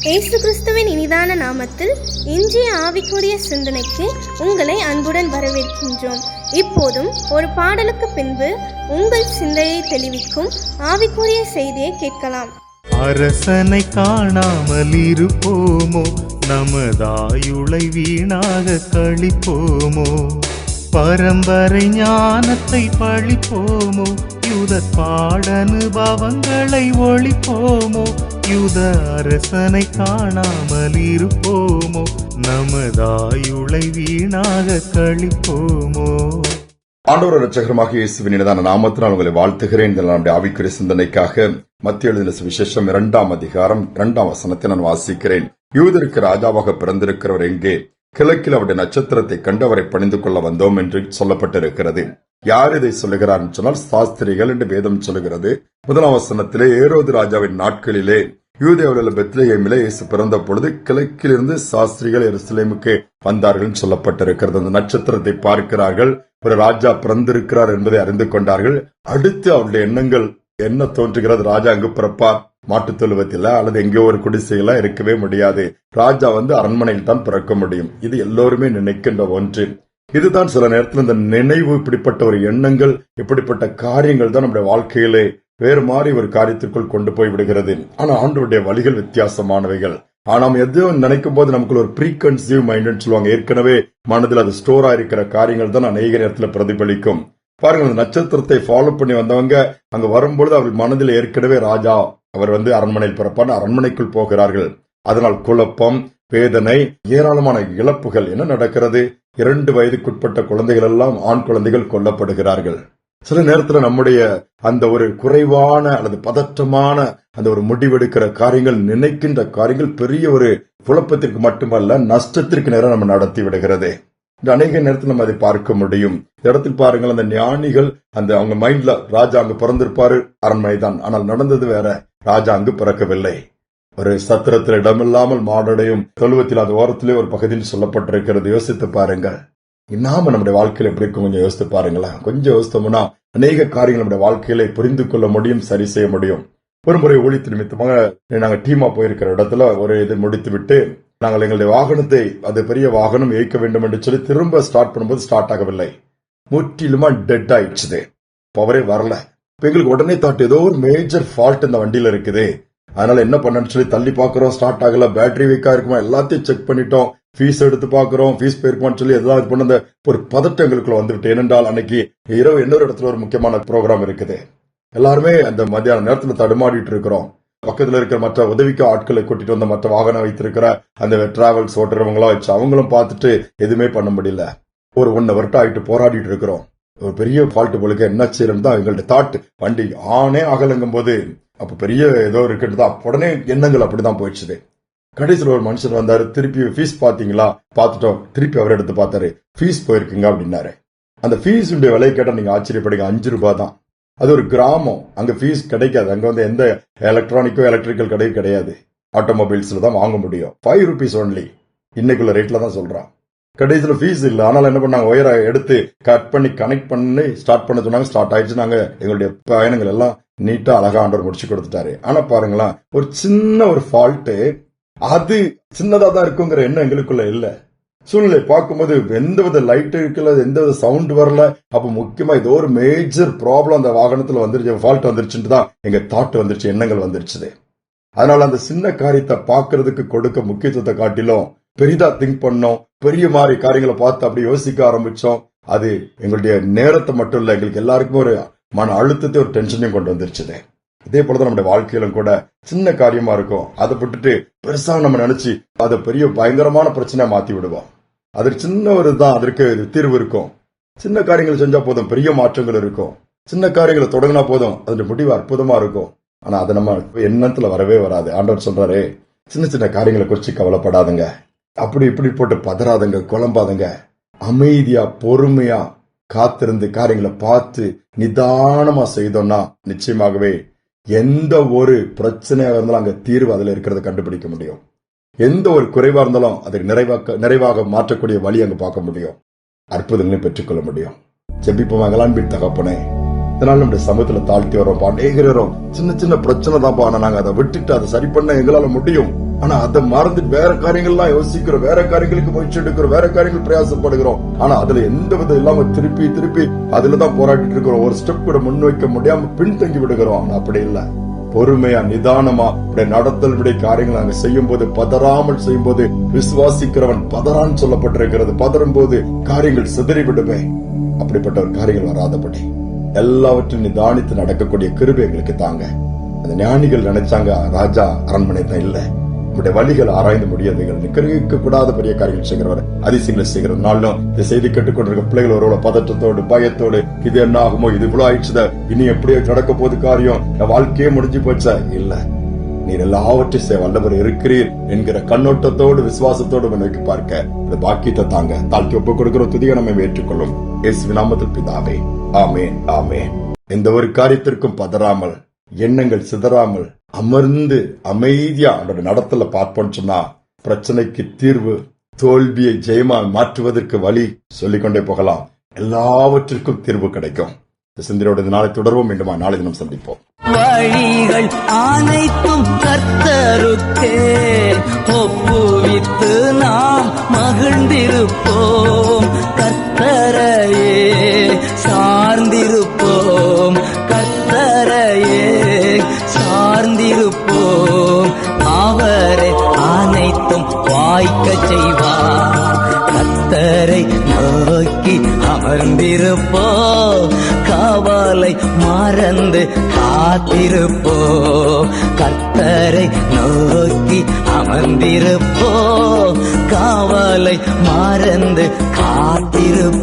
இயேசு கிறிஸ்துவின் இனிதான நாமத்தில் இன்றைய ஆவிக்குரிய சிந்தனைக்கு உங்களை அன்புடன் வரவேற்கின்றோம். இப்போதும் ஒரு பாடலுக்கு பின்பு உங்கள் சிந்தையை தெளிவிக்கும் ஆவிக்குரிய செய்தியை கேட்கலாம். அரசனை காணாமல் இருப்போமோ, நமதாயுளை வீணாக கழிப்போமோ, பரம்பரை ஞானத்தை பழிப்போமோ, யுத பாடனுபவங்களை ஒழிப்போமோ, யுத அரசனை காணாமல் இருப்போமோ, நமதாயுளை வீணாக கழிப்போமோ. ஆண்டவர் இரட்சகருமாக இயேசுவின் இனிதான நாமத்தினால் உங்களை வாழ்த்துகிறேன். நம்முடைய ஆவிக்குரிய சிந்தனைக்காக மத்திய எழுதின சுவிசேஷம் 2ஆம் அதிகாரம் 2ஆம் வசனத்தை நான் வாசிக்கிறேன். யூதருக்கு ராஜாவாக பிறந்திருக்கிறவர் எங்கே? கிழக்கில் அவருடைய நட்சத்திரத்தை கண்டு அவரை பணிந்து கொள்ள வந்தோம் என்று சொல்லப்பட்டிருக்கிறது. யார் இதை சொல்லுகிறார் சொன்னால் சாஸ்திரிகள் என்று வேதம் சொல்லுகிறது. 1ஆம் வசனத்திலே ஏரோது ராஜாவின் நாட்களிலே யூதேயாவில் உள்ள பெத்லகேமிலே இயேசு பிறந்த பொழுது கிழக்கிலிருந்து சாஸ்திரிகள் எருசலேமுக்கு வந்தார்கள் சொல்லப்பட்டிருக்கிறது. அந்த நட்சத்திரத்தை பார்க்கிறார்கள், ஒரு ராஜா பிறந்திருக்கிறார் என்பதை அறிந்து கொண்டார்கள். அடுத்து அவருடைய எண்ணங்கள் என்ன தோன்றுகிறது? ராஜா அங்கு பிறப்பார், மாட்டுத் தொழுவத்தில் அல்லது எங்கேயோ ஒரு குடிசையில இருக்கவே முடியாது. ராஜா அரண்மனையில் தான் பிறக்க முடியும். இது எல்லோருமே நினைக்கின்ற ஒன்று. இதுதான் சில நேரத்தில் இந்த நினைவு, இப்படிப்பட்ட ஒரு எண்ணங்கள், இப்படிப்பட்ட காரியங்கள் தான் நம்முடைய வாழ்க்கையிலே வேறு மாதிரி ஒரு காரியத்திற்குள் கொண்டு போய் விடுகிறது. ஆனா ஆண்டவருடைய வழிகள் வித்தியாசமானவைகள். ஆனா நாம் எதுவும் நினைக்கும் போது நமக்குள்ள ஒரு ப்ரீ கன்சீவ் மைண்ட் சொல்லுவாங்க. ஏற்கனவே மனதில் அது ஸ்டோர் ஆயிருக்கிற காரியங்கள் தான் அநேக நேரத்தில் பிரதிபலிக்கும். பாருங்க, அந்த நட்சத்திரத்தை ஃபாலோ பண்ணி வந்தவங்க அங்க வரும்பொழுது அவர்கள் மனதில் ஏற்கனவே ராஜா அவர் அரண்மனையில் பிறப்பான அரண்மனைக்குள் போகிறார்கள். அதனால் குழப்பம், வேதனை, ஏராளமான இழப்புகள். என்ன நடக்கிறது? 2 வயதுக்குட்பட்ட குழந்தைகள் எல்லாம், ஆண் குழந்தைகள் கொல்லப்படுகிறார்கள். சில நேரத்தில் நம்முடைய அந்த ஒரு குறைவான அல்லது பதற்றமான அந்த ஒரு முடிவெடுக்கிற காரியங்கள், நினைக்கின்ற காரியங்கள் பெரிய ஒரு குழப்பத்திற்கு மட்டுமல்ல, நஷ்டத்திற்கு நேரம் நம்ம நடத்தி விடுகிறது. இந்த அநேக நேரத்தில் நம்ம அதை பார்க்க முடியும். இந்த இடத்தில் பாருங்கள், அந்த ஞானிகள் அவங்க மைண்ட்ல ராஜா அங்கு பிறந்திருப்பாரு, அரண்மனை தான். ஆனால் நடந்தது வேற. ராஜா அங்கு பிறக்கவில்லை. ஒரு சத்திரத்தில் இடமில்லாமல் மாடடையும் தொழுவத்தில் அது ஓரத்திலே ஒரு பகுதியில் சொல்லப்பட்டிருக்கிறது. யோசித்து பாருங்கள். நாம நம்முடைய வாழ்க்கையில எப்படி இருக்கும் கொஞ்சம் யோசித்து பாருங்களேன். கொஞ்சம் யோசித்தோம்னா அநேக காரியங்கள் நம்முடைய வாழ்க்கையில புரிந்து கொள்ள முடியும், சரி செய்ய முடியும். ஒரு முறை ஊழியத்து நிமித்தமாக நாங்க டீமா போயிருக்கிற இடத்துல ஒரு இது முடித்து விட்டு நாங்கள் எங்களுடைய வாகனத்தை, அது பெரிய வாகனம் இயக்க வேண்டும் என்று சொல்லி திரும்ப ஸ்டார்ட் பண்ணும்போது ஸ்டார்ட் ஆகவில்லை. முற்றிலுமா டெட் ஆயிடுச்சு. பவரே வரல. எங்களுக்கு உடனே தாட் ஏதோ ஒரு மேஜர் ஃபால்ட் இந்த வண்டியில இருக்குது. அதனால என்ன பண்ணு சொல்லி தள்ளி பாக்குறோம், ஸ்டார்ட் ஆகல. பேட்டரி வீக்கா இருக்குமா, எல்லாத்தையும் செக் பண்ணிட்டோம். ஃபீஸ் எடுத்து பாக்குறோம், ஃபீஸ் போயிருக்குமான்னு சொல்லி எதாவது பண்ண அந்த ஒரு பதட்டம் எங்களுக்குள்ள வந்துவிட்டு. ஏனென்றால் அன்னைக்கு இரவு இன்னொரு இடத்துல ஒரு முக்கியமான ப்ரோக்ராம் இருக்குது. எல்லாருமே அந்த மத்தியான நேரத்துல தடுமாடிட்டு இருக்கிறோம். பக்கத்துல இருக்கிற மற்ற உதவிக்கு ஆட்களை கூட்டிட்டு வந்த மற்ற வாகனம் வைத்திருக்கிற அந்த டிராவல்ஸ் ஓட்டுறவங்களா வச்சு அவங்களும் பார்த்துட்டு எதுவுமே பண்ண முடியல. ஒரு 1 hour ஆயிட்டு போராடிட்டு இருக்கிறோம். ஒரு பெரிய ஃபால்ட் போலுக்கு என்ன செய்யணும் தான் எங்கள்ட்ட தாட். வண்டி ஆனே அகலங்கும் போது அப்ப பெரிய ஏதோ இருக்குன்னு தான் உடனே எண்ணங்கள் அப்படிதான் போயிடுச்சு. கடைசியில் ஒரு மனுஷன் வந்தாரு. திருப்பி ஃபீஸ் பாத்தீங்களா? பாத்துட்டோம். திருப்பி அவர் எடுத்து பார்த்தாரு. ஃபீஸ் போயிருக்குங்க அப்படின்னாரு. அந்த ஃபீஸ் விலையை கேட்டா நீங்க ஆச்சரியப்படுங்க. 5 ரூபாய் தான். அது ஒரு கிராமம். அங்க ஃபீஸ் கிடைக்காது. அங்க எந்த எலக்ட்ரானிக்கோ எலக்ட்ரிக்கல் கடையும் கிடையாது. ஆட்டோமொபைல்ஸ்ல தான் வாங்க முடியும். 5 rupees ஒன்லி. இன்னைக்குள்ள ரேட்ல தான் சொல்றான். கடைசியில ஃபீஸ் இல்ல. ஆனால் என்ன பண்ணாங்க, ஒயரை எடுத்து கட் பண்ணி கனெக்ட் பண்ணி ஸ்டார்ட் பண்ண சொன்னாங்க. ஸ்டார்ட் ஆயிடுச்சு. நாங்க எங்களுடைய பயணங்கள் எல்லாம் நீட்டா அழகா ஆண்டவர் முடிச்சு கொடுத்துட்டாரு. ஆனா பாருங்களா, ஒரு சின்ன ஒரு ஃபால்ட், அது சின்னதா தான் இருக்குங்கிற எண்ணம் எங்களுக்குள்ள இல்ல. சூழ்நிலை பார்க்கும்போது எந்தவித லைட் இருக்கல, எந்தவித சவுண்ட் வரல. அப்ப முக்கியமா ஏதோ ஒரு மேஜர் ப்ராப்ளம் அந்த வாகனத்துல வந்துருச்சு, ஃபால்ட் வந்துருச்சுன்னு தான் எங்க தாட் வந்துருச்சு, எண்ணங்கள் வந்துருச்சு. அதனால அந்த சின்ன காரியத்தை பாக்குறதுக்கு கொடுக்க முக்கியத்துவத்தை காட்டிலும் பெரிதா திங்க் பண்ணோம். பெரிய மாதிரி காரியங்களை பார்த்து அப்படி யோசிக்க ஆரம்பிச்சோம். அது எங்களுடைய நேரத்தை மட்டும் இல்ல, எங்களுக்கு எல்லாருக்குமே ஒரு மன அழுத்தத்தை, ஒரு டென்ஷனையும் கொண்டு வந்துருச்சு. இதே போலதான் நம்முடைய வாழ்க்கையிலும் கூட சின்ன காரியமா இருக்கும். அதை விட்டுட்டு பெருசா நம்ம நினைச்சு அதை பெரிய பயங்கரமான பிரச்சனையா மாத்தி விடுவோம். அது சின்ன ஒரு தான், அதற்கு தீர்வு இருக்கும். சின்ன காரியங்கள் செஞ்சா போதும், பெரிய மாற்றங்கள் இருக்கும். சின்ன காரியங்களை தொடங்கினா போதும், அதோட முடிவு அற்புதமா இருக்கும். ஆனா அதை நம்ம எண்ணத்துல வரவே வராது. ஆண்டவர் சொல்றாரு, சின்ன சின்ன காரியங்களை குறிச்சு கவலைப்படாதுங்க, அப்படி இப்படி போட்டு பதறாதுங்க, குழம்பாதுங்க. அமைதியா பொறுமையா காத்திருந்து காரியங்களை பார்த்து நிதானமா செய்தோம்னா நிச்சயமாகவே எந்த ஒரு பிரச்சனையாக இருந்தாலும் அங்க தீர்வு அதுல இருக்கிறத கண்டுபிடிக்க முடியும். எந்த ஒரு குறைவா இருந்தாலும் அதை நிறைவாக மாற்றக்கூடிய வழி அங்க பார்க்க முடியும். அற்புதங்களையும் பெற்றுக்கொள்ள முடியும். ஜெபிப்போம். அன்பின் தகப்பனே, இதனால நம்முடைய சமூகத்துல தாழ்த்தி வரோம். அநேகரும் சின்ன சின்ன பிரச்சனை தான். நாங்க அதை விட்டுட்டு அதை சரி பண்ண எங்களால முடியும். ஆனா அதை மறந்து வேற காரியங்கள்லாம் யோசிக்கிறோம், வேற காரியங்களுக்கு முயற்சி எடுக்கிறோம், வேற காரியங்கள் பிரயாசப்படுகிறோம். ஆனா அதுல எந்த விதம் இல்லாம திருப்பி அதுலதான் போராடிட்டு இருக்கிறோம். ஒரு ஸ்டெப் கூட முன்வைக்க முடியாம பின்தங்கி விடுகிறோம். ஆனா அப்படி இல்ல, பொறுமையா நிதானமா நடத்தல் காரியங்கள் நாங்க செய்யும் போது, பதறாமல் செய்யும் போது, விசுவாசிக்கிறவன் பதறான்னு சொல்லப்பட்டிருக்கிறது. பதறும் போது காரியங்கள் சிதறி விடுவேன். அப்படிப்பட்ட ஒரு காரியங்கள் வராதபடி எல்லாவற்றையும் நிதானித்து நடக்கக்கூடிய கிருபை எங்களுக்கு தாங்க. அந்த ஞானிகள் நினைச்சாங்க ராஜா அரண்மனை தான் இல்ல, நம்முடைய வழிகள் ஆராய்ந்து முடியாதுகள், நிற்க கூடாத பெரிய காரியங்கள் செய்கிறவர், அதிசயங்களை செய்கிறதுனாலும் இந்த செய்தி கேட்டுக்கொண்டிருக்க பிள்ளைகள் ஒரு பதற்றத்தோடு பயத்தோடு, இது என்ன ஆகுமோ, இது இவ்வளவு ஆயிடுச்சுத, இனி எப்படியோ நடக்க போது காரியம், என் வாழ்க்கையே முடிஞ்சு போச்சா? இல்ல, நீர் எல்லாவற்றையும் செய்ய வல்லவர் இருக்கிறீர் என்கிற கண்ணோட்டத்தோடு விசுவாசத்தோடு நோக்கி பார்க்க இந்த பாக்கியத்தை தாங்க. தாழ்த்தி ஒப்புக் கொடுக்கிற துதியை நம்ம ஏற்றுக்கொள்ளும் இயேசுவின் நாமத்தில் பிதாவே, ஆமென், ஆமென். எந்த ஒரு காரியத்திற்கும் பதறாமல், எண்ணங்கள் சிதறாமல், அமர்ந்து அமைதியா அவருடைய நடத்தல பார்ப்போம்னு சொன்னா பிரச்சனைக்கு தீர்வு, தோல்வியை ஜெயமா மாற்றுவதற்கு வழி சொல்லிக்கொண்டே போகலாம். எல்லாவற்றிற்கும் தீர்வு கிடைக்கும். சிந்தனையோட நாளை தொடர்வோம். மீண்டுமா நாளை தினம் சந்திப்போம். வழிகள் அனைத்தும் கர்த்தருக்கே ஒப்புவித்து நாம் மகிழ்ந்திருப்போம். கர்த்தரையே சார்ந்திருப்போம், கர்த்தரையே சார்ந்திருப்போம். அவரை அனைத்தும் வாய்க்க செய்வார். கர்த்தரை நோக்கி அமர்ந்திருப்போம், கவலை மறந்து காத்திருப்போம். கர்த்தரை நோக்கி அமர்ந்திருப்போம், கவலை மறந்து காத்திருப்போம்.